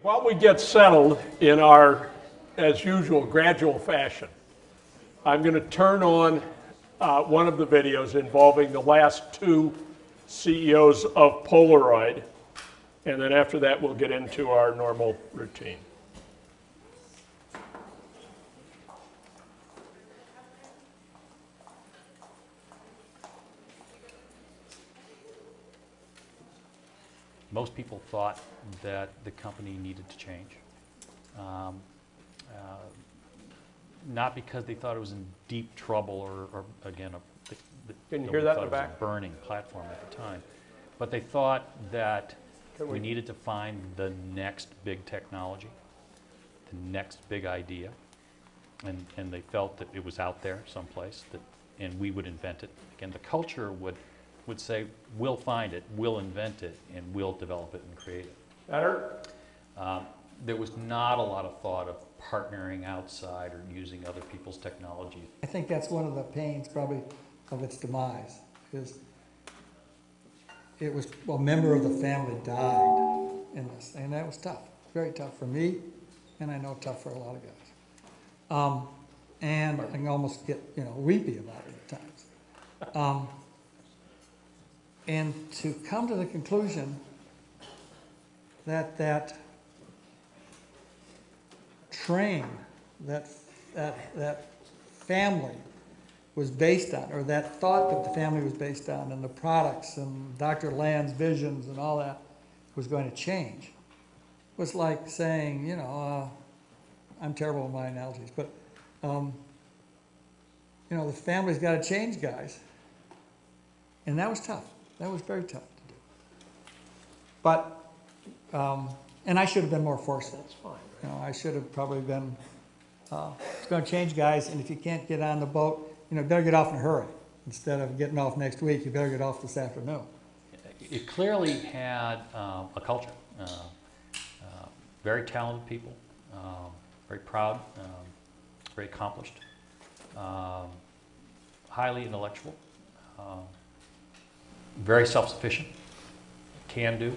While we get settled in our, as usual, gradual fashion, I'm going to turn on one of the videos involving the last two CEOs of Polaroid, and then after that we'll get into our normal routine. Most people thought that the company needed to change. Not because they thought it was in deep trouble or again, Can you hear that in the it was back? a burning platform at the time. But they thought that we needed to find the next big technology, the next big idea, and they felt that it was out there someplace, and we would invent it. Again, the culture would say, we'll find it, we'll invent it, and we'll develop it and create it. Better? There was not a lot of thought of partnering outside or using other people's technology. I think that's one of the pains probably of its demise, is it was, well, a member of the family died in this, and that was tough, very tough for me, and I know tough for a lot of guys. And I can almost get, weepy about it at times. And to come to the conclusion that that train, that family was based on, or that thought that the family was based on, and the products and Dr. Land's visions and all that was going to change, was like saying, I'm terrible with my analogies, but the family's got to change, guys. And that was tough. That was very tough to do. But, and I should have been more forceful. That's fine. I should have probably been, it's going to change, guys, and if you can't get on the boat, better get off in a hurry. Instead of getting off next week, you better get off this afternoon. It clearly had a culture. Very talented people, very proud, very accomplished, highly intellectual, very self-sufficient, can do,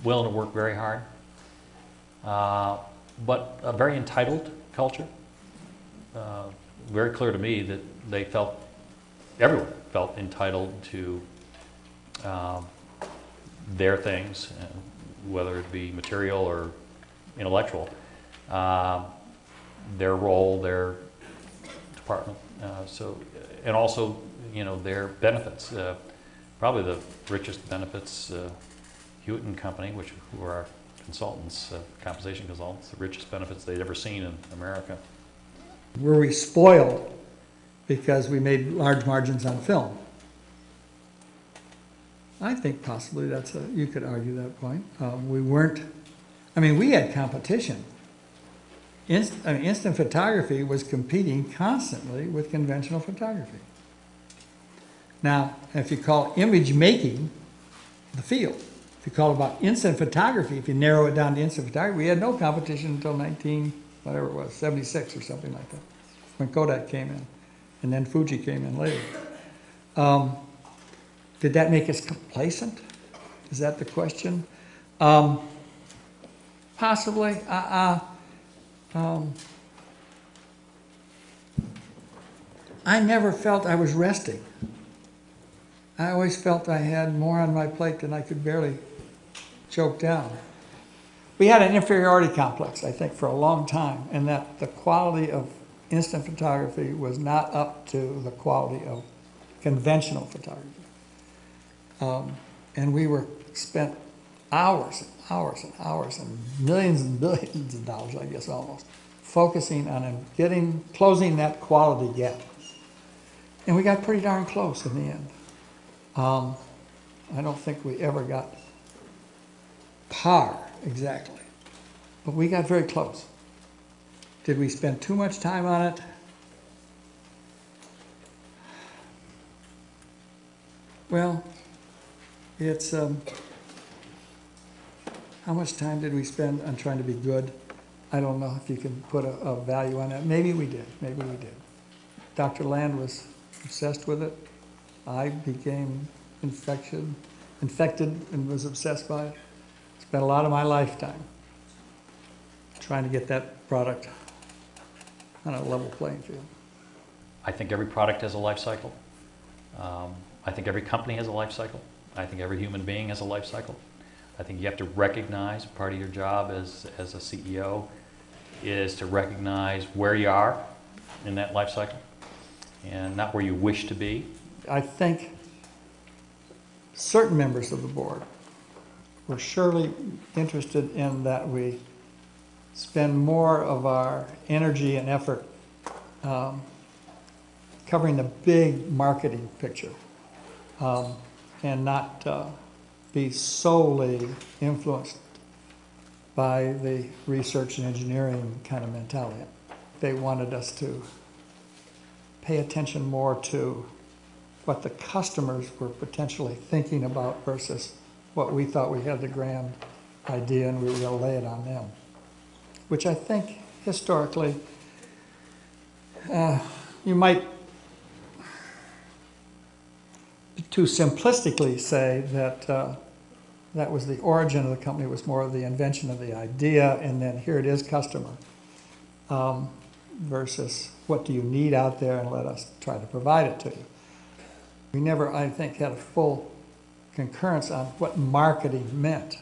willing to work very hard, but a very entitled culture. Very clear to me that they felt, everyone felt entitled to their things, whether it be material or intellectual, their role, their department, and also, their benefits. Probably the richest benefits, Hewitt and Company, who are our consultants, compensation consultants, the richest benefits they'd ever seen in America. Were we spoiled because we made large margins on film? I think possibly you could argue that point. We weren't, we had competition. Instant photography was competing constantly with conventional photography. Now, if you call image making the field, if you call it about instant photography, if you narrow it down to instant photography, we had no competition until 76 or something like that, when Kodak came in, and then Fuji came in later. Did that make us complacent? Is that the question? Possibly. I never felt I was resting. I always felt I had more on my plate than I could barely choke down. We had an inferiority complex, I think, for a long time, and that the quality of instant photography was not up to the quality of conventional photography. And we spent hours and hours and hours and millions and billions of dollars, I guess almost, focusing on closing that quality gap. And we got pretty darn close in the end. I don't think we ever got par exactly, but we got very close. Did we spend too much time on it? Well, it's, how much time did we spend on trying to be good? I don't know if you can put a value on that. Maybe we did, maybe we did. Dr. Land was obsessed with it. I became infected and was obsessed by it. spent a lot of my lifetime trying to get that product on a level playing field. I think every product has a life cycle. I think every company has a life cycle. I think every human being has a life cycle. I think you have to recognize, part of your job as a CEO is to recognize where you are in that life cycle and not where you wish to be. I think certain members of the board were surely interested in that we spend more of our energy and effort covering the big marketing picture and not be solely influenced by the research and engineering kind of mentality. They wanted us to pay attention more to what the customers were potentially thinking about versus what we thought we had the grand idea and we were going to lay it on them. Which I think historically, you might too simplistically say that that was the origin of the company, was more of the invention of the idea, and then here it is, customer, versus what do you need out there and let us try to provide it to you. We never, I think, had a full concurrence on what marketing meant.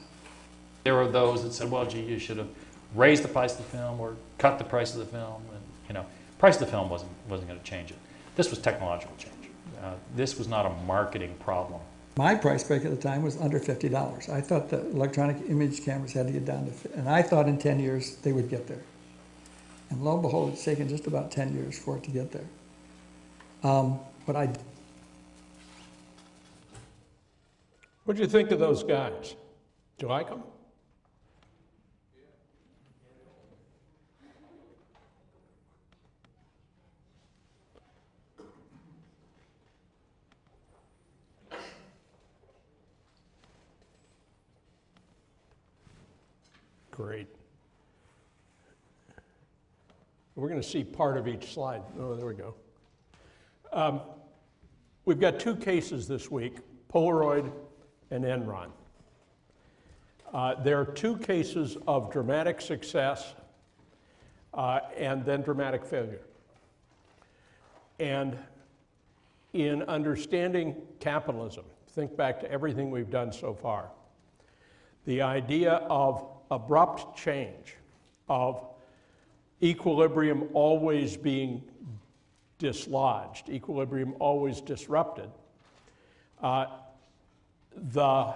There were those that said, well, gee, you should have raised the price of the film or cut the price of the film. And, you know, price of the film wasn't going to change it. This was technological change. This was not a marketing problem. My price break at the time was under $50. I thought the electronic image cameras had to get down to, and I thought in 10 years they would get there. And lo and behold, it's taken just about 10 years for it to get there. What'd you think of those guys? Do you like them? Great. We're going to see part of each slide. Oh, there we go. We've got two cases this week, Polaroid and Enron. There are two cases of dramatic success and then dramatic failure. And in understanding capitalism, think back to everything we've done so far, the idea of abrupt change, of equilibrium always being dislodged, equilibrium always disrupted. The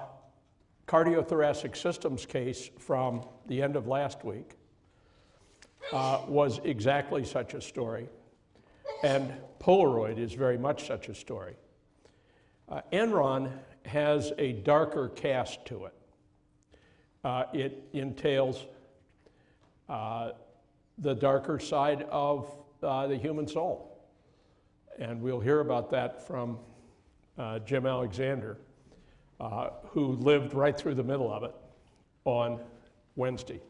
cardiothoracic systems case from the end of last week was exactly such a story, and Polaroid is very much such a story. Enron has a darker cast to it. It entails the darker side of the human soul. And we'll hear about that from Jim Alexander, who lived right through the middle of it on Wednesday.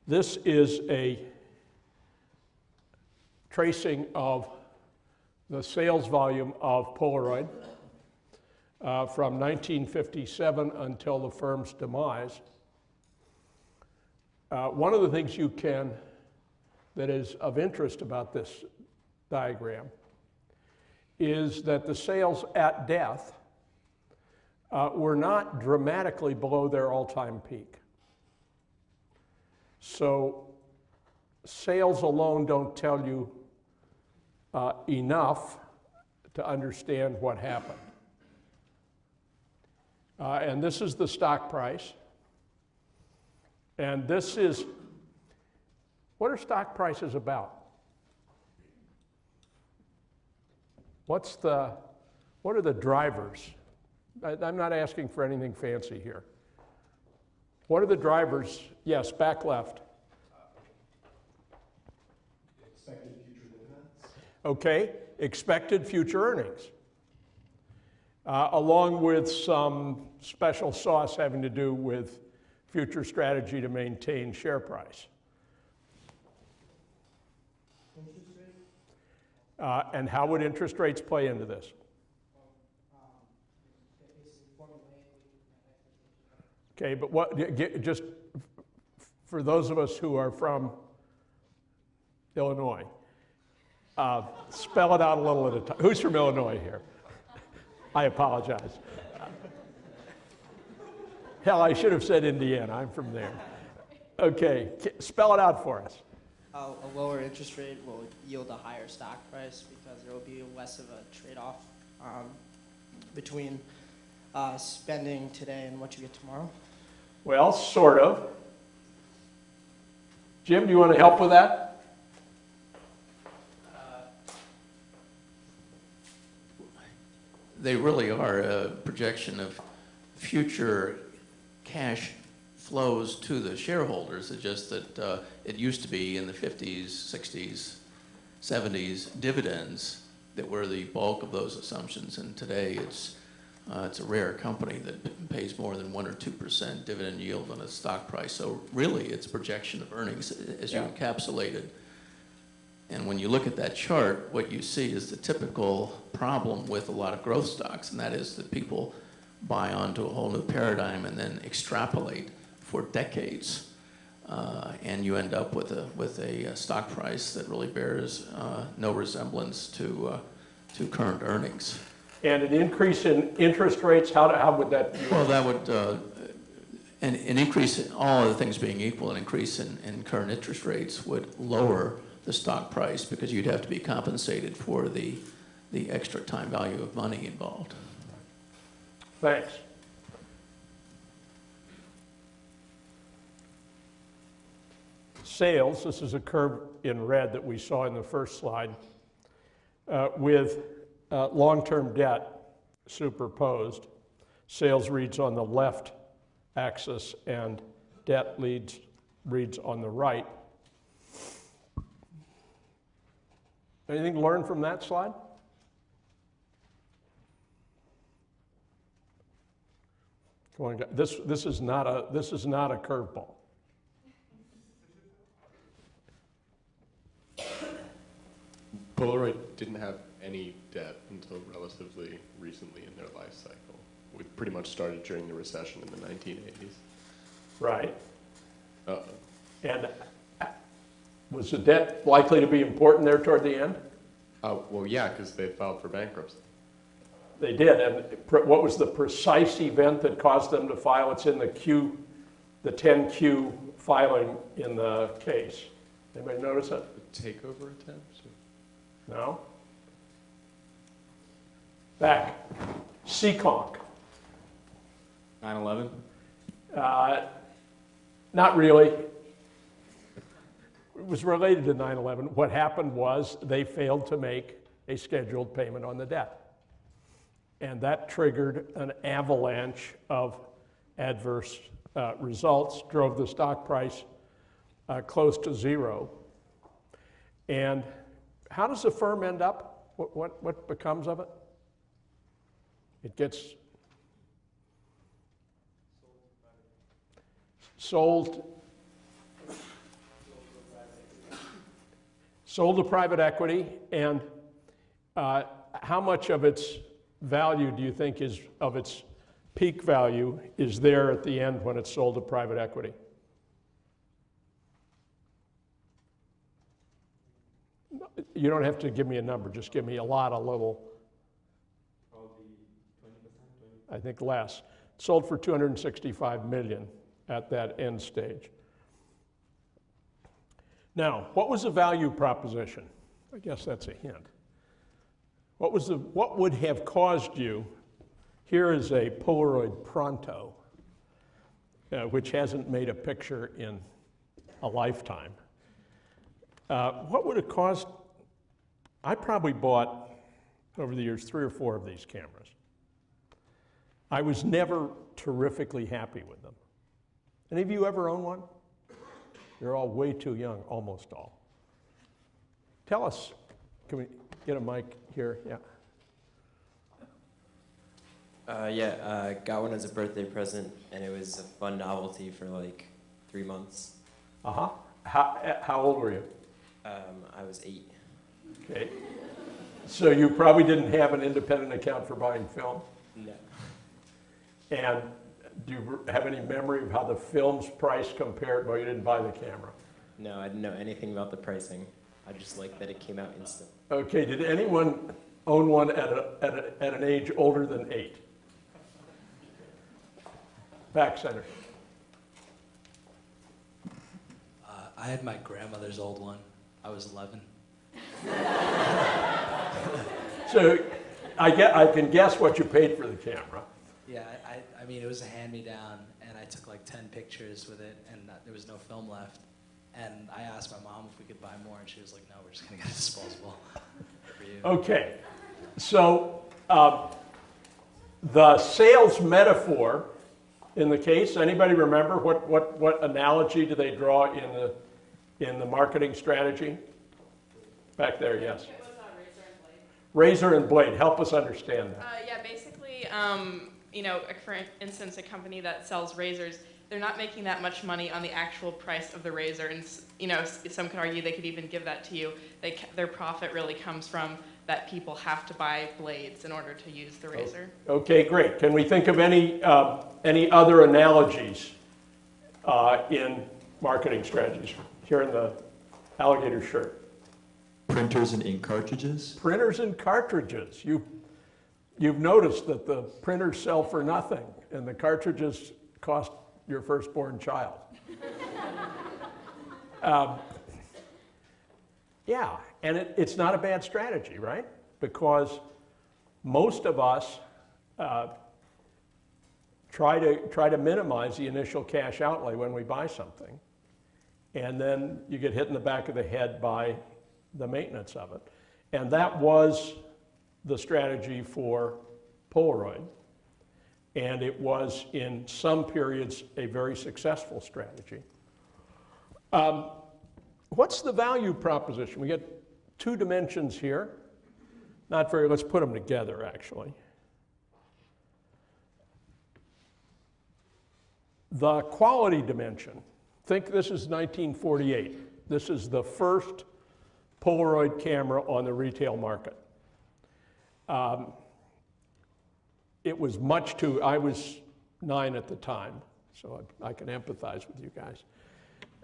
This is a tracing of the sales volume of Polaroid from 1957 until the firm's demise. One of the things that is of interest about this diagram is that the sales at death were not dramatically below their all-time peak. So sales alone don't tell you enough to understand what happened. And this is the stock price. And this is, what are stock prices about? What are the drivers? I'm not asking for anything fancy here. What are the drivers? Yes, back left. Expected future dividends. Okay, expected future earnings. Along with some special sauce having to do with future strategy to maintain share price. Interest rate? And how would interest rates play into this? It's formulaic Okay, but just for those of us who are from Illinois, spell it out a little at a time. Who's from Illinois here? I apologize. Hell, I should have said Indiana. I'm from there. Okay, spell it out for us. A lower interest rate will yield a higher stock price because there will be less of a trade-off between spending today and what you get tomorrow. Well, sort of. Jim, do you want to help with that? They really are a projection of future cash flows to the shareholders. It's just that it used to be in the 50s, 60s, 70s dividends that were the bulk of those assumptions, and today it's a rare company that pays more than 1 or 2% dividend yield on its stock price. So really, it's projection of earnings, as you encapsulated. And when you look at that chart, what you see is the typical problem with a lot of growth stocks, and that is that people buy onto a whole new paradigm and then extrapolate for decades, and you end up with a stock price that really bears no resemblance to current earnings. And an increase in interest rates, how would that be? Well, that would, an increase, all other things being equal, an increase in current interest rates would lower the stock price because you'd have to be compensated for the extra time value of money involved. Thanks. Sales, this is a curve in red that we saw in the first slide, with long-term debt superposed. Sales reads on the left axis and debt reads on the right. Anything learned from that slide? Come on, guys. This is not a curveball. Polaroid didn't have any debt until relatively recently in their life cycle. We pretty much started during the recession in the 1980s. Right. And was the debt likely to be important there toward the end? Well, yeah, because they filed for bankruptcy. They did. And what was the precise event that caused them to file? It's in the 10Q filing in the case. Anybody notice it? The takeover attempts? No? Back. Seekonk. 9/11? Not really. It was related to 9/11. What happened was they failed to make a scheduled payment on the debt. And that triggered an avalanche of adverse results, drove the stock price close to zero. And how does the firm end up? What becomes of it? It gets sold to private equity, and how much of its value do you think is, of its peak value, is there at the end when it's sold to private equity? You don't have to give me a number, just give me a little. Probably 20%, 20%. I think less. Sold for $265 million at that end stage. Now, what was the value proposition? I guess that's a hint. What would have caused you? Here is a Polaroid Pronto, which hasn't made a picture in a lifetime. What would have caused? I probably bought, over the years, 3 or 4 of these cameras. I was never terrifically happy with them. Any of you ever own one? You're all way too young, almost all. Tell us, can we get a mic here? Yeah. Got one as a birthday present, and it was a fun novelty for like 3 months. Uh-huh. How old were you? I was 8. Okay. So you probably didn't have an independent account for buying film? No. And do you have any memory of how the film's price compared? Well, you didn't buy the camera. No, I didn't know anything about the pricing. I just liked that it came out instant. Okay, did anyone own one at an age older than 8? Back center. I had my grandmother's old one. I was 11. So I can guess what you paid for the camera. Yeah, I mean, it was a hand-me-down, and I took like 10 pictures with it, and there was no film left. And I asked my mom if we could buy more, and she was like, no, we're just going to get a disposable for you. Okay, so the sales metaphor in the case, anybody remember what analogy do they draw in the marketing strategy? Back there, yes. It was razor and blade. Razor and blade, help us understand that. Yeah, basically, you know, for instance, a company that sells razors, they're not making that much money on the actual price of the razor, and you know, some could argue they could even give that to you. Their profit really comes from that people have to buy blades in order to use the razor. Okay, great. Can we think of any other analogies in marketing strategies? Here in the alligator shirt. Printers and ink cartridges. Printers and cartridges. You've noticed that the printers sell for nothing, and the cartridges cost your firstborn child. Yeah, and it's not a bad strategy, right? Because most of us try to minimize the initial cash outlay when we buy something, and then you get hit in the back of the head by the maintenance of it. And that was the strategy for Polaroid. And it was, in some periods, a very successful strategy. What's the value proposition? We get 2 dimensions here. Not very, let's put them together, actually. The quality dimension. Think this is 1948. This is the first Polaroid camera on the retail market. It was much too, I was 9 at the time, so I can empathize with you guys.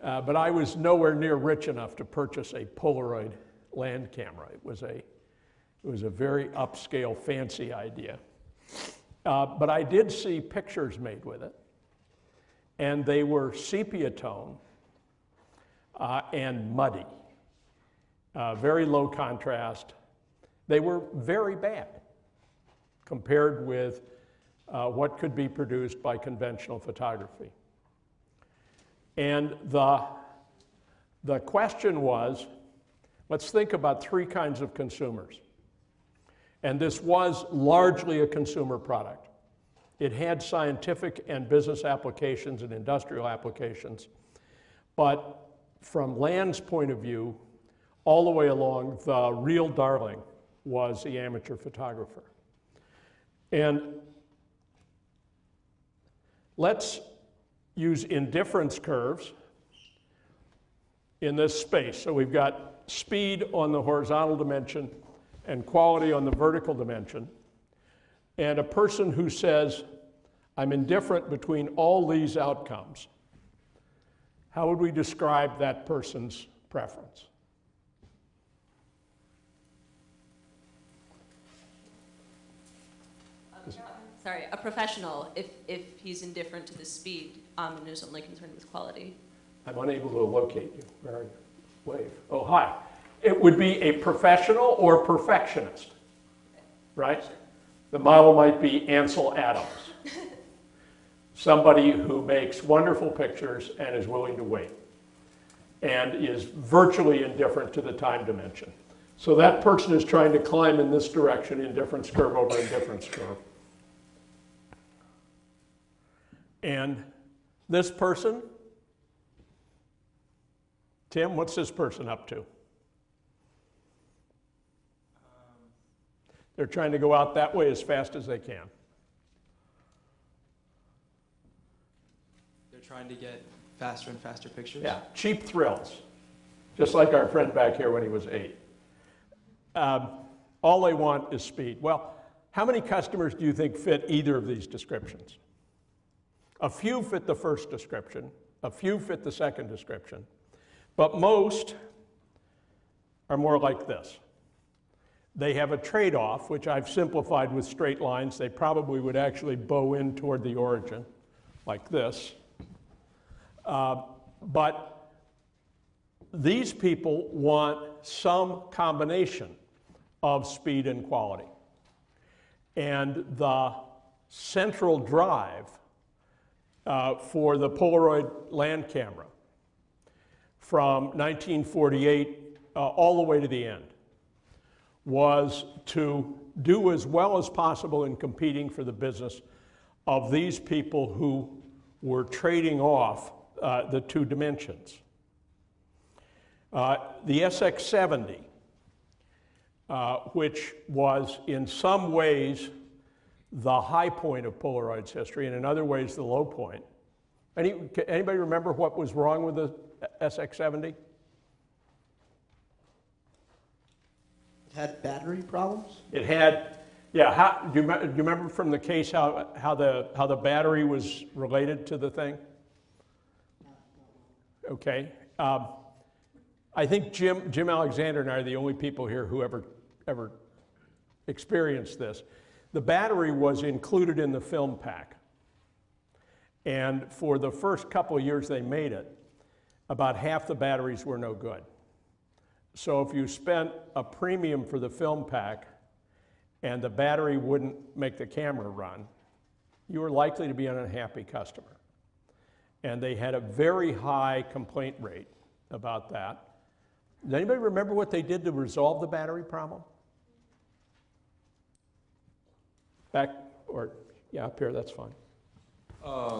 But I was nowhere near rich enough to purchase a Polaroid land camera. It was a very upscale, fancy idea. But I did see pictures made with it, and they were sepia tone and muddy, very low contrast. They were very bad compared with what could be produced by conventional photography. And the question was, let's think about 3 kinds of consumers. And this was largely a consumer product. It had scientific and business applications and industrial applications. But from Land's point of view, all the way along, the real darling was the amateur photographer. And let's use indifference curves in this space. So we've got speed on the horizontal dimension and quality on the vertical dimension. And a person who says, I'm indifferent between all these outcomes, how would we describe that person's preference? Sorry, a professional, if he's indifferent to the speed and is only concerned with quality. I'm unable to locate you. Where are you? Wave. Oh, hi. It would be a professional or perfectionist, right? The model might be Ansel Adams, somebody who makes wonderful pictures and is willing to wait and is virtually indifferent to the time dimension. So that person is trying to climb in this direction, indifference curve over indifference curve. And this person, Tim, what's this person up to? They're trying to go out that way as fast as they can. They're trying to get faster and faster pictures? Yeah, cheap thrills, just like our friend back here when he was 8. All they want is speed. Well, how many customers do you think fit either of these descriptions? A few fit the first description, a few fit the second description, but most are more like this. They have a trade-off, which I've simplified with straight lines. They probably would actually bow in toward the origin, like this. But these people want some combination of speed and quality. And the central drive for the Polaroid land camera from 1948 all the way to the end was to do as well as possible in competing for the business of these people who were trading off the two dimensions. The SX70, which was in some ways the high point of Polaroid's history and in other ways the low point. Anybody remember what was wrong with the SX70? It had battery problems? It had, yeah, do you remember from the case how the battery was related to the thing? Okay. I think Jim Alexander and I are the only people here who ever experienced this. The battery was included in the film pack. And for the first couple of years they made it, about half the batteries were no good. So if you spent a premium for the film pack and the battery wouldn't make the camera run, you were likely to be an unhappy customer. And they had a very high complaint rate about that. Does anybody remember what they did to resolve the battery problem? Back, or yeah, up here, that's fine.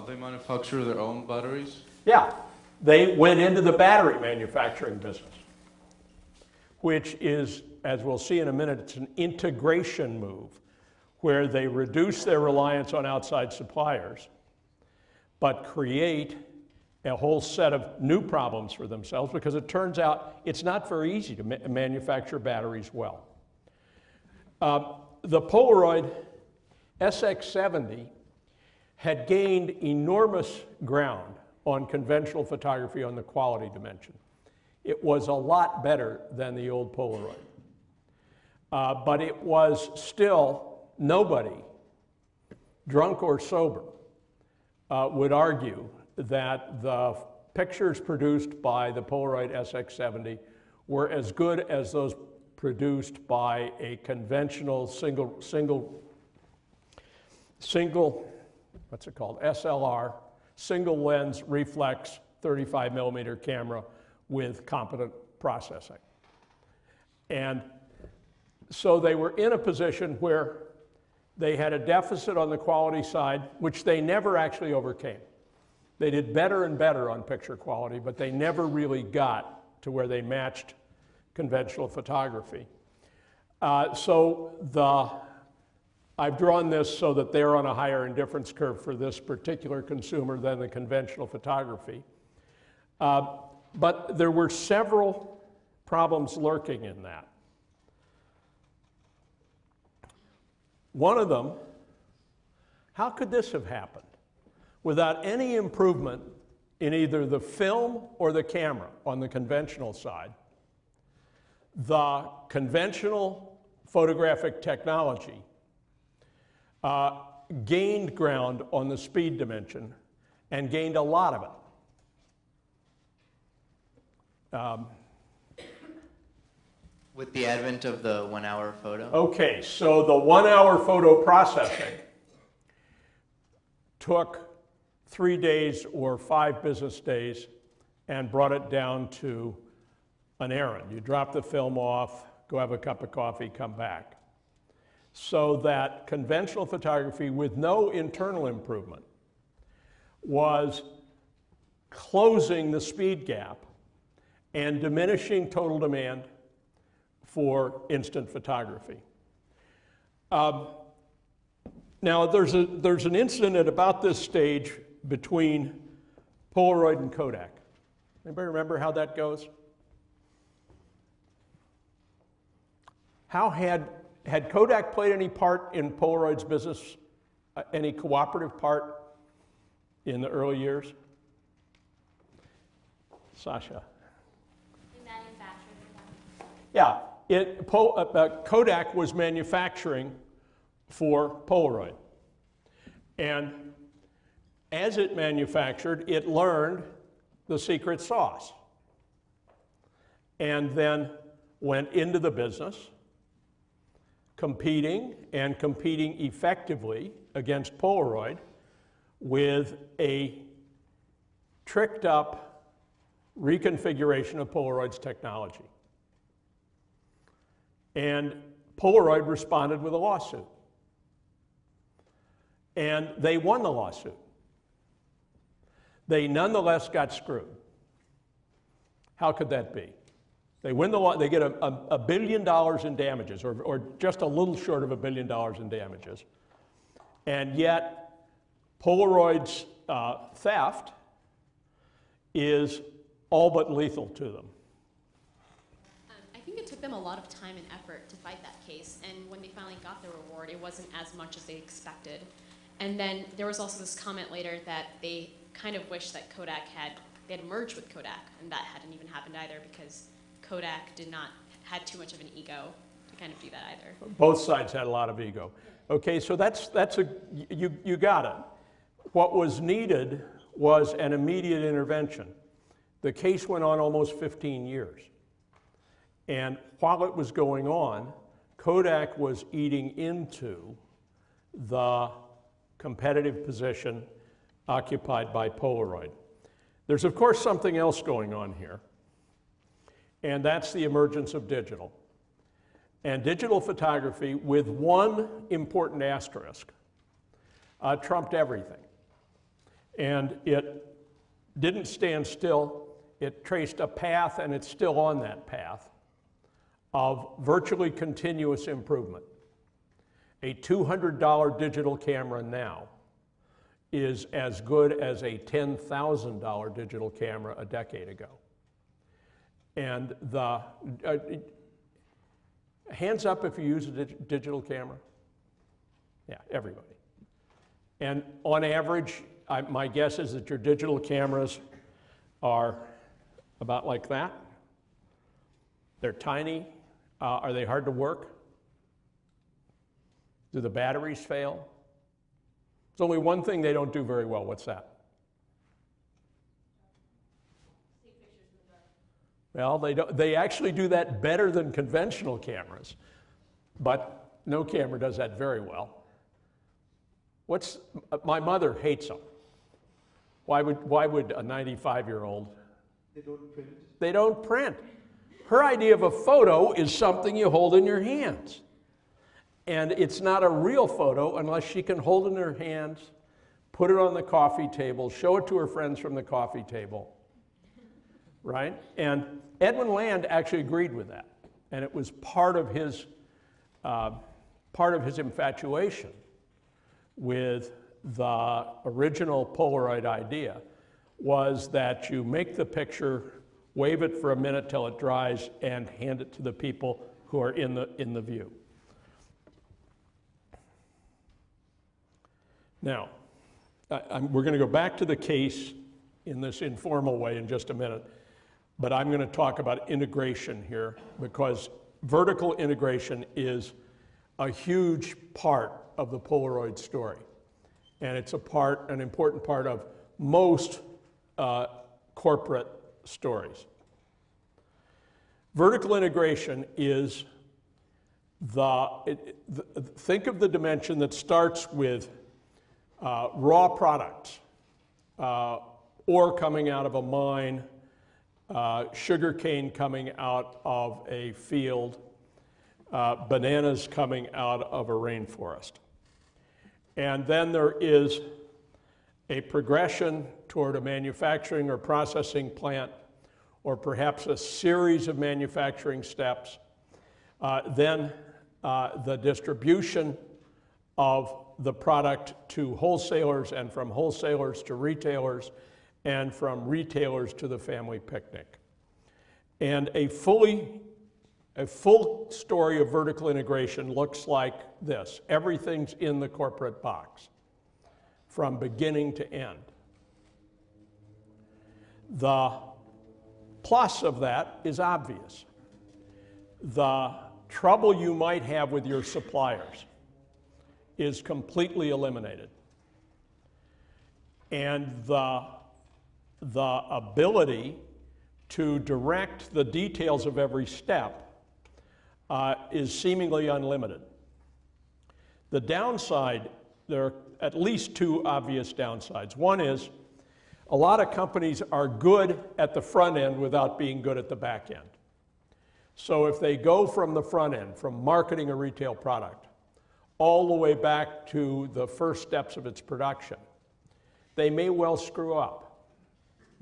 They manufacture their own batteries? Yeah, they went into the battery manufacturing business, which is, as we'll see in a minute, it's an integration move where they reduce their reliance on outside suppliers, but create a whole set of new problems for themselves because it turns out it's not very easy to manufacture batteries well. The Polaroid SX70 had gained enormous ground on conventional photography on the quality dimension. It was a lot better than the old Polaroid. But it was still, nobody, drunk or sober, would argue that the pictures produced by the Polaroid SX70 were as good as those produced by a conventional single, what's it called, SLR, single lens reflex 35 millimeter camera with competent processing. And so they were in a position where they had a deficit on the quality side, which they never actually overcame. They did better and better on picture quality, but they never really got to where they matched conventional photography. I've drawn this so that they're on a higher indifference curve for this particular consumer than the conventional photography. But there were several problems lurking in that. One of them, how could this have happened without any improvement in either the film or the camera on the conventional side? The conventional photographic technology gained ground on the speed dimension and gained a lot of it. With the advent of the 1 hour photo? Okay, so the 1 hour photo processing took 3 days or 5 business days and brought it down to an errand. You drop the film off, go have a cup of coffee, come back. So that conventional photography with no internal improvement was closing the speed gap and diminishing total demand for instant photography. Now there's an incident at about this stage between Polaroid and Kodak. Anybody remember how that goes? How had Kodak played any part in Polaroid's business, any cooperative part? in the early years? Sasha? In manufacturing. Yeah, Kodak was manufacturing for Polaroid. And as it manufactured, it learned the secret sauce and then went into the business competing effectively against Polaroid with a tricked up reconfiguration of Polaroid's technology. And Polaroid responded with a lawsuit. And they won the lawsuit. They nonetheless got screwed. How could that be? They win the law, they get $1 billion in damages, or just a little short of $1 billion in damages. And yet, Polaroid's theft is all but lethal to them. I think it took them a lot of time and effort to fight that case, and when they finally got the reward, it wasn't as much as they expected. And then there was also this comment later that they kind of wished that they had merged with Kodak, and that hadn't even happened either because Kodak had too much of an ego to kind of do that either. Both sides had a lot of ego. Okay, so you got it. What was needed was an immediate intervention. The case went on almost 15 years. And while it was going on, Kodak was eating into the competitive position occupied by Polaroid. There's of course something else going on here, and that's the emergence of digital. And digital photography, with one important asterisk, trumped everything. And it didn't stand still. It traced a path, and it's still on that path, of virtually continuous improvement. A $200 digital camera now is as good as a $10,000 digital camera a decade ago. And hands up if you use a digital camera. Yeah, everybody. And on average, my guess is that your digital cameras are about like that. They're tiny. Are they hard to work? Do the batteries fail? There's only one thing they don't do very well. What's that? Well, they actually do that better than conventional cameras, but no camera does that very well. My mother hates them. Why would a 95-year-old? They don't print. They don't print. Her idea of a photo is something you hold in your hands. And it's not a real photo unless she can hold it in her hands, put it on the coffee table, show it to her friends from the coffee table, right? And Edwin Land actually agreed with that. And it was part of his infatuation with the original Polaroid idea, was that you make the picture, wave it for a minute till it dries, and hand it to the people who are in the view. Now, we're going to go back to the case in this informal way in just a minute, but I'm going to talk about integration here, because vertical integration is a huge part of the Polaroid story. And it's an important part of most corporate stories. Vertical integration is think of the dimension that starts with raw products, ore coming out of a mine, sugar cane coming out of a field, bananas coming out of a rainforest. And then there is a progression toward a manufacturing or processing plant, or perhaps a series of manufacturing steps. Then the distribution of the product to wholesalers, and from wholesalers to retailers, and from retailers to the family picnic. And a full story of vertical integration looks like this. Everything's in the corporate box from beginning to end. The plus of that is obvious. The trouble you might have with your suppliers is completely eliminated. And the ability to direct the details of every step is seemingly unlimited. The downside, there are at least two obvious downsides. One is a lot of companies are good at the front end without being good at the back end. So if they go from the front end, from marketing a retail product, all the way back to the first steps of its production, they may well screw up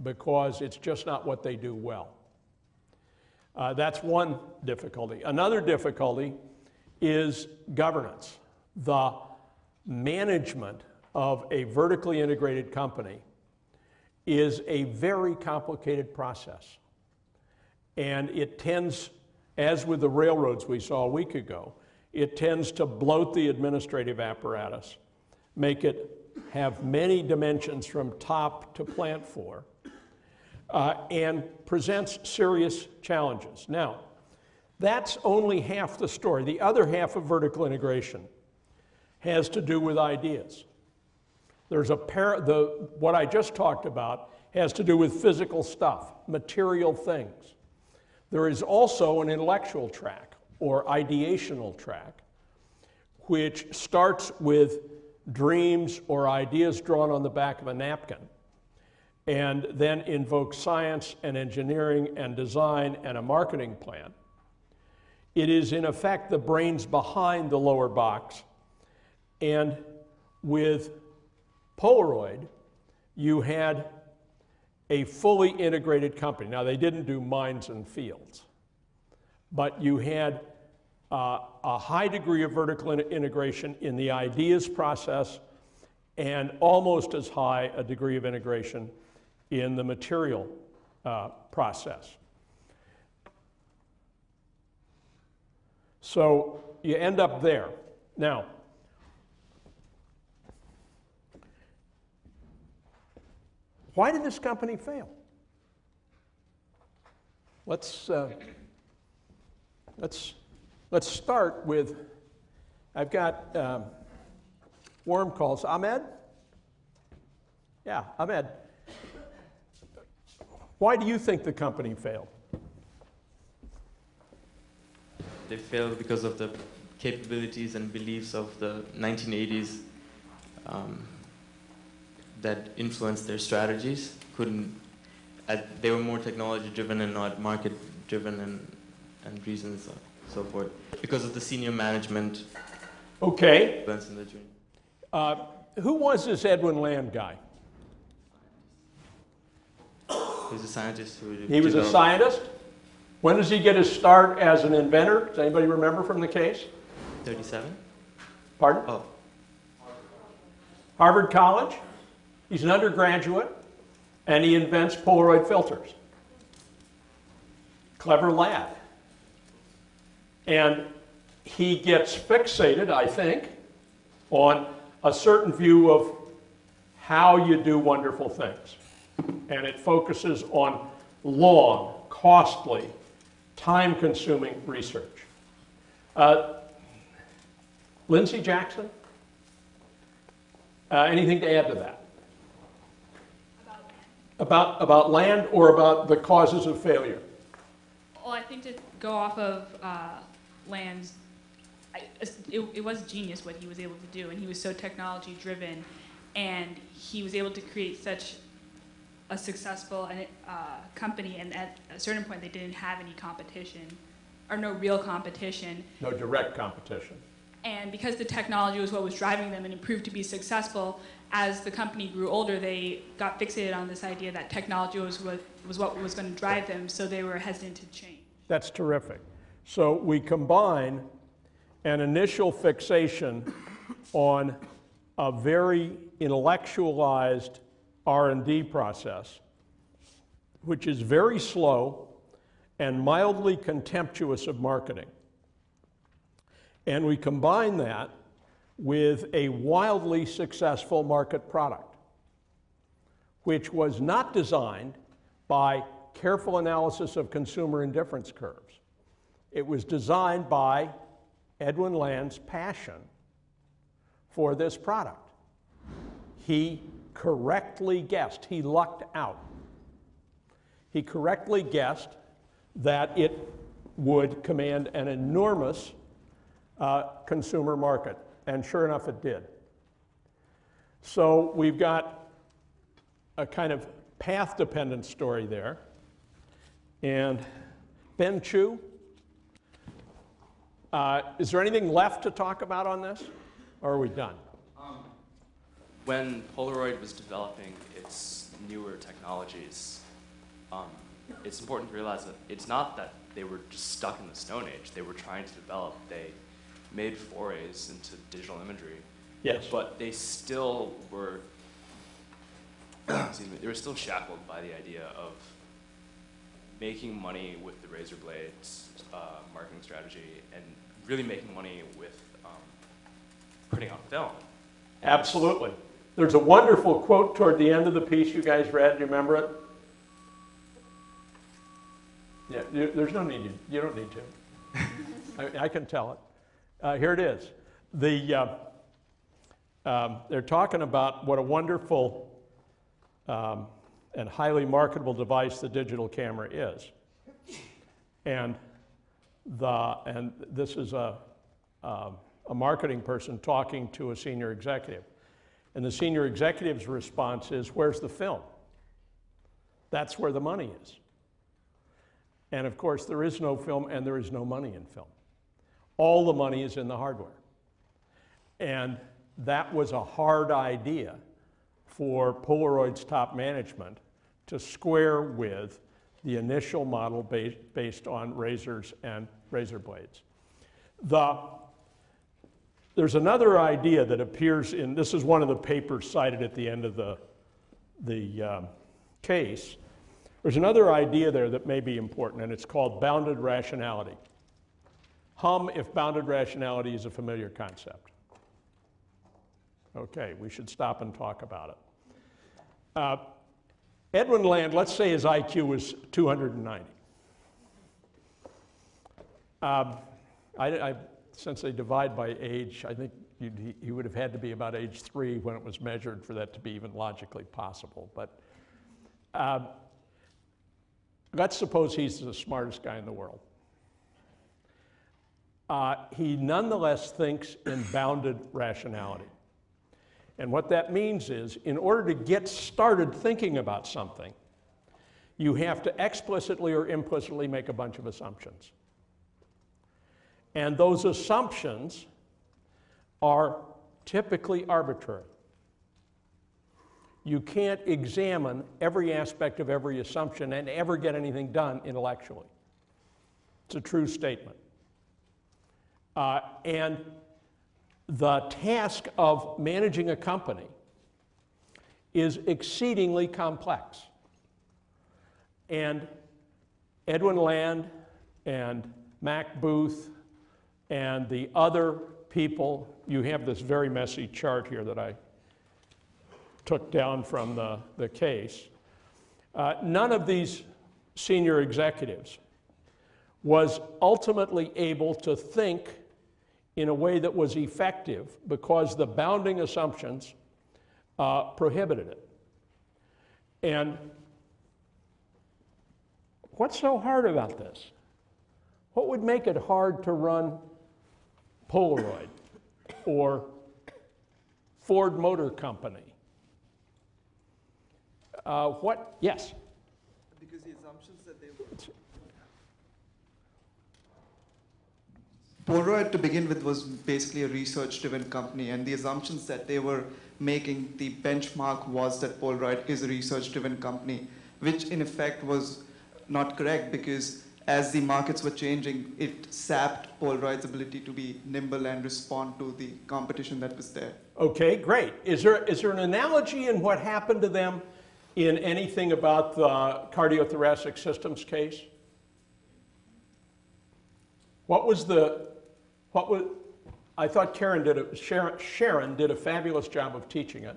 because it's just not what they do well. That's one difficulty. Another difficulty is governance. The management of a vertically integrated company is a very complicated process. And it tends, as with the railroads we saw a week ago, it tends to bloat the administrative apparatus, make it have many dimensions from top to plant floor, and presents serious challenges. Now, that's only half the story. The other half of vertical integration has to do with ideas. There's what I just talked about has to do with physical stuff, material things. There is also an intellectual track or ideational track, which starts with dreams or ideas drawn on the back of a napkin, and then invokes science and engineering and design and a marketing plan. It is, in effect, the brains behind the lower box. And with Polaroid, you had a fully integrated company. Now, they didn't do mines and fields, but you had a high degree of vertical integration in the ideas process and almost as high a degree of integration in the material process. So you end up there. Now, why did this company fail? Let's start with, I've got warm calls. Ahmed? Yeah, Ahmed. Why do you think the company failed? They failed because of the capabilities and beliefs of the 1980s that influenced their strategies. They were more technology-driven and not market-driven and reasons so forth. Because of the senior management. Okay. Who was this Edwin Land guy? He was a scientist who He was a scientist? When does he get his start as an inventor? Does anybody remember from the case? 37. Pardon? Oh. Harvard College. He's an undergraduate, and he invents Polaroid filters. Clever lad. And he gets fixated, I think, on a certain view of how you do wonderful things. And it focuses on long, costly, time-consuming research. Lindsay Jackson? Anything to add to that? About land or about the causes of failure? Well, I think to go off of Land's, it was genius what he was able to do, and he was so technology driven, and he was able to create such a successful company, and at a certain point they didn't have any competition, or no real competition. No direct competition. And because the technology was what was driving them and it proved to be successful, as the company grew older, they got fixated on this idea that technology was what was going to drive them, so they were hesitant to change. That's terrific. So we combine an initial fixation on a very intellectualized R&D process, which is very slow and mildly contemptuous of marketing. And we combine that with a wildly successful market product, which was not designed by careful analysis of consumer indifference curves. It was designed by Edwin Land's passion for this product. He correctly guessed, he lucked out. He correctly guessed that it would command an enormous consumer market, and sure enough it did. So we've got a kind of path-dependent story there. And Ben Chu, is there anything left to talk about on this, or are we done? When Polaroid was developing its newer technologies, it's important to realize that it's not that they were just stuck in the Stone Age. They were trying to develop. They made forays into digital imagery. Yes. But they still were, excuse me, they were still shackled by the idea of making money with the razor blades marketing strategy and really making money with printing on film. Absolutely. There's a wonderful quote toward the end of the piece you guys read. Do you remember it? Yeah, there's no need. You don't need to. I can tell it. Here it is. They're talking about what a wonderful and highly marketable device the digital camera is. And this is a marketing person talking to a senior executive. And the senior executive's response is, where's the film? That's where the money is. And of course, there is no film and there is no money in film. All the money is in the hardware. And that was a hard idea for Polaroid's top management to square with the initial model based on razors and razor blades. There's another idea that appears in, this is one of the papers cited at the end of the case. There's another idea there that may be important, and it's called bounded rationality. Hum if bounded rationality is a familiar concept. Okay, we should stop and talk about it. Edwin Land, let's say his IQ was 290. Since they divide by age, I think he would have had to be about age 3 when it was measured for that to be even logically possible. But let's suppose he's the smartest guy in the world. He nonetheless thinks in bounded rationality. And what that means is, in order to get started thinking about something, you have to explicitly or implicitly make a bunch of assumptions. And those assumptions are typically arbitrary. You can't examine every aspect of every assumption and ever get anything done intellectually. It's a true statement. And the task of managing a company is exceedingly complex. And Edwin Land and Mac Booth and the other people, you have this very messy chart here that I took down from the case. None of these senior executives was ultimately able to think in a way that was effective because the bounding assumptions prohibited it. And what's so hard about this? What would make it hard to run Polaroid or Ford Motor Company? Yes? Because the assumptions that they were... Polaroid, to begin with, was basically a research-driven company, and the assumptions that they were making, the benchmark was that Polaroid is a research-driven company, which in effect was not correct because as the markets were changing, it sapped Polaroid's ability to be nimble and respond to the competition that was there. Okay, great. Is there an analogy in what happened to them in anything about the cardiothoracic systems case? I thought Sharon did a fabulous job of teaching it.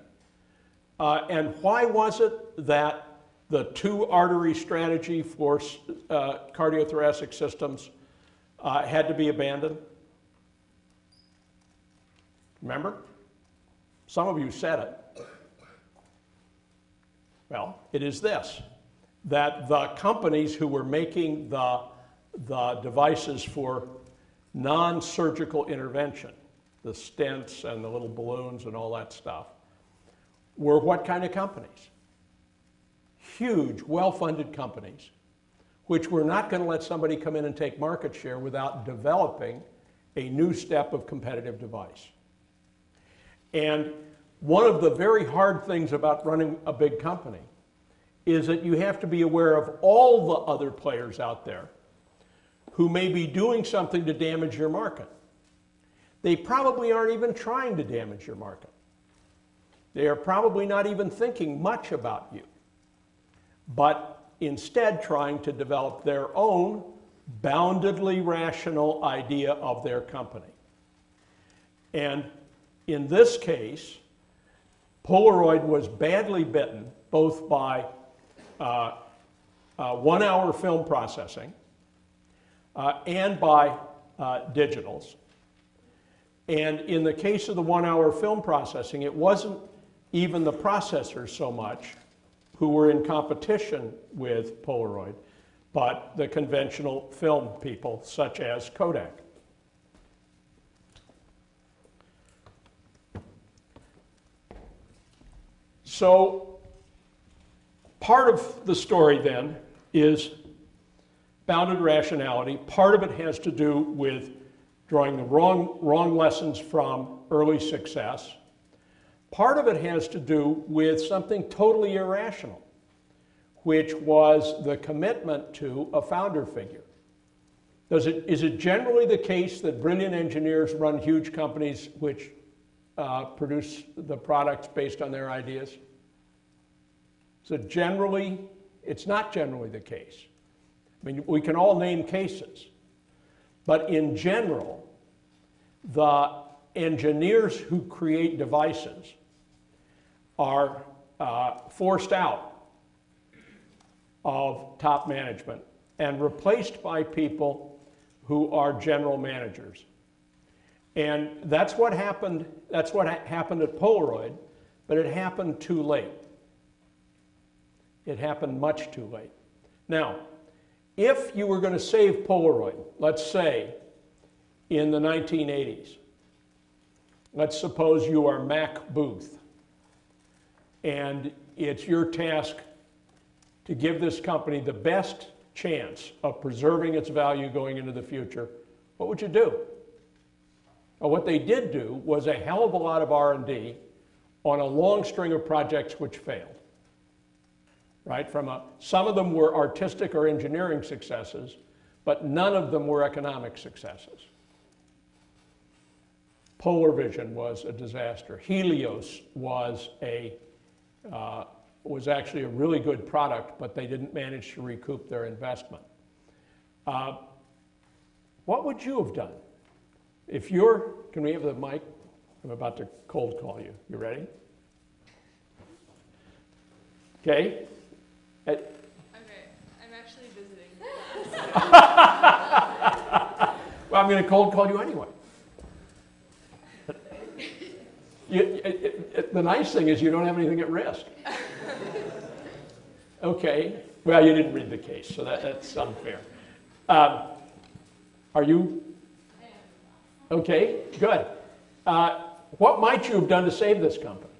And why was it that the two-artery strategy for cardiothoracic systems had to be abandoned? Remember? Some of you said it. Well, it is this, that the companies who were making the devices for non-surgical intervention, the stents and the little balloons and all that stuff, were what kind of companies? Huge, well-funded companies, which were not going to let somebody come in and take market share without developing a new step of competitive device. And one of the very hard things about running a big company is that you have to be aware of all the other players out there who may be doing something to damage your market. They probably aren't even trying to damage your market. They are probably not even thinking much about you, but instead trying to develop their own boundedly rational idea of their company. And in this case, Polaroid was badly bitten both by 1 hour film processing and by digitals. And in the case of the 1 hour film processing, it wasn't even the processors so much who were in competition with Polaroid, but the conventional film people such as Kodak. So part of the story then is bounded rationality. Part of it has to do with drawing the wrong lessons from early success. Part of it has to do with something totally irrational, which was the commitment to a founder figure. Is it generally the case that brilliant engineers run huge companies which produce the products based on their ideas? So generally, it's not generally the case. I mean, we can all name cases, but in general, the engineers who create devices are forced out of top management and replaced by people who are general managers. And that's what happened at Polaroid, but it happened too late. It happened much too late. Now, if you were going to save Polaroid, let's say in the 1980s, let's suppose you are Mac Booth, and it's your task to give this company the best chance of preserving its value going into the future, what would you do? Well, what they did do was a hell of a lot of R&D on a long string of projects which failed. Right? Some of them were artistic or engineering successes, but none of them were economic successes. Polar Vision was a disaster. Helios was actually a really good product, but they didn't manage to recoup their investment. What would you have done? Can we have the mic? I'm about to cold call you. You ready? Okay. Okay, I'm actually visiting. Well, I'm going to cold call you anyway. The nice thing is you don't have anything at risk. Okay. Well, you didn't read the case, so that's unfair. Are you? Okay, good. What might you have done to save this company?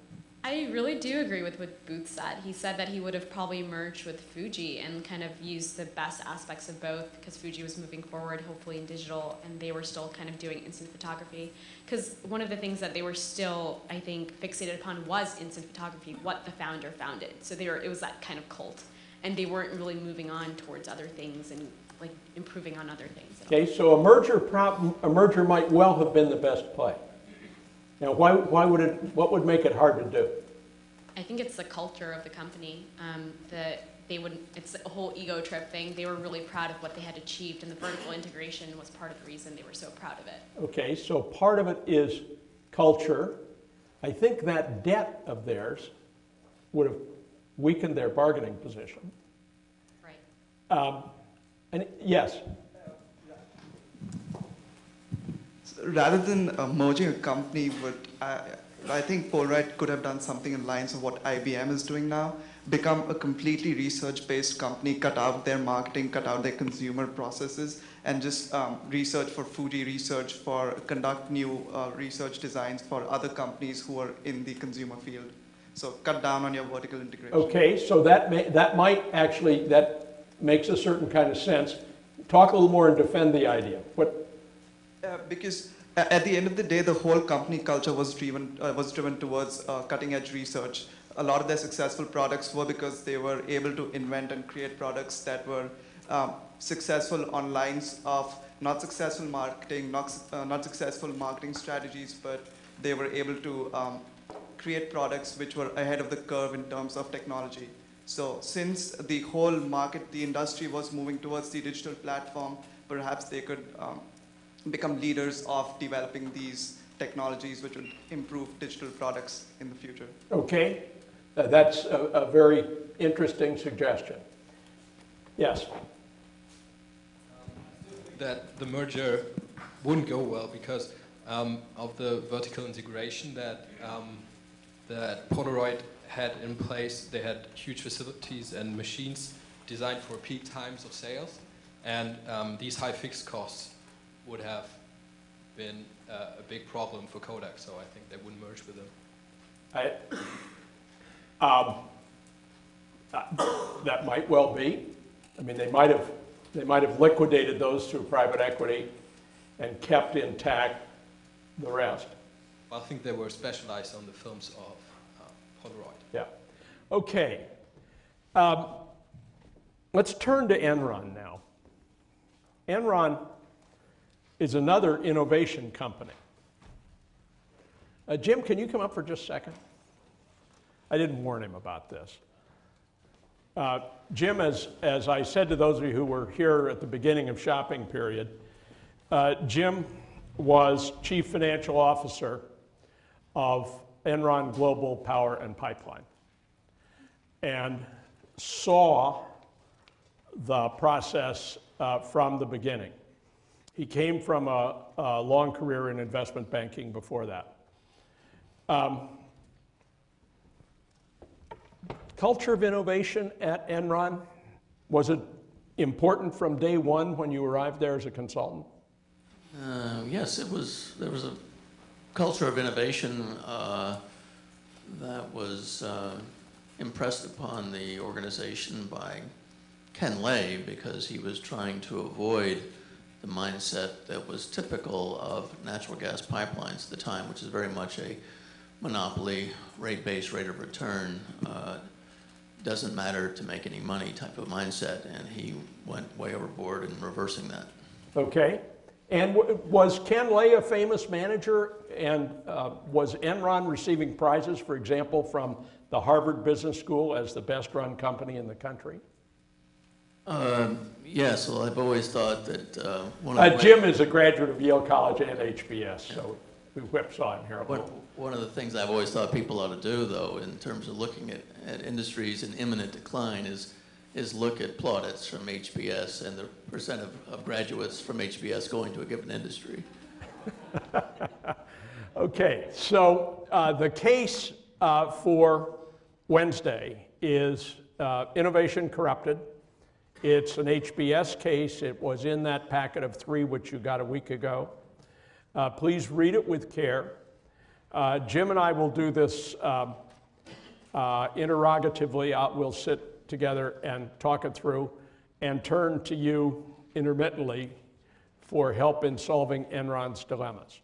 I really do agree with what Booth said. He said that he would have probably merged with Fuji and kind of used the best aspects of both, because Fuji was moving forward, hopefully in digital, and they were still kind of doing instant photography. Because one of the things that they were still, I think, fixated upon was instant photography, what the founder founded. So it was that kind of cult. And they weren't really moving on towards other things and like improving on other things. Okay, so a merger might well have been the best play. Now, what would make it hard to do? I think it's the culture of the company. It's a whole ego trip thing. They were really proud of what they had achieved, and the vertical integration was part of the reason they were so proud of it. Okay, so part of it is culture. I think that debt of theirs would have weakened their bargaining position. Right. And yes. Rather than merging a company with, I think Polaroid could have done something in lines of what IBM is doing now, become a completely research-based company, cut out their marketing, cut out their consumer processes, and just research for Fuji, research for conduct new research designs for other companies who are in the consumer field. So cut down on your vertical integration. Okay, so that makes a certain kind of sense. Talk a little more and defend the idea. What? Because at the end of the day, the whole company culture was driven towards cutting-edge research. A lot of their successful products were because they were able to invent and create products that were successful on lines of not successful marketing, not successful marketing strategies, but they were able to create products which were ahead of the curve in terms of technology. So since the whole market, the industry was moving towards the digital platform, perhaps they could become leaders of developing these technologies which would improve digital products in the future. Okay, that's a very interesting suggestion. Yes? That the merger wouldn't go well because of the vertical integration that Polaroid had in place. They had huge facilities and machines designed for peak times of sales, and these high fixed costs would have been a big problem for Kodak, so I think they wouldn't merge with them. That might well be. I mean, they might have liquidated those through private equity and kept intact the rest. Well, I think they were specialized on the films of Polaroid. Yeah. Okay. Let's turn to Enron now. Enron is another innovation company. Jim, can you come up for just a second? I didn't warn him about this. Jim, as I said to those of you who were here at the beginning of shopping period, Jim was Chief Financial Officer of Enron Global Power and Pipeline and saw the process from the beginning. He came from a long career in investment banking before that. Culture of innovation at Enron, was it important from day one when you arrived there as a consultant? Yes, it was. There was a culture of innovation that was impressed upon the organization by Ken Lay because he was trying to avoid the mindset that was typical of natural gas pipelines at the time, which is very much a monopoly, rate-based rate of return, doesn't matter to make any money type of mindset, and he went way overboard in reversing that. Okay. And was Ken Lay a famous manager, and was Enron receiving prizes, for example, from the Harvard Business School as the best run company in the country? Yes, well, I've always thought that Jim is a graduate of Yale College and HBS, so we whipsaw him here. One of the things I've always thought people ought to do, though, in terms of looking at industries in imminent decline is look at plaudits from HBS and the percent of graduates from HBS going to a given industry. Okay, so the case for Wednesday is innovation corrupted. It's an HBS case. It was in that packet of 3 which you got a week ago. Please read it with care. Jim and I will do this interrogatively. We'll sit together and talk it through and turn to you intermittently for help in solving Enron's dilemmas.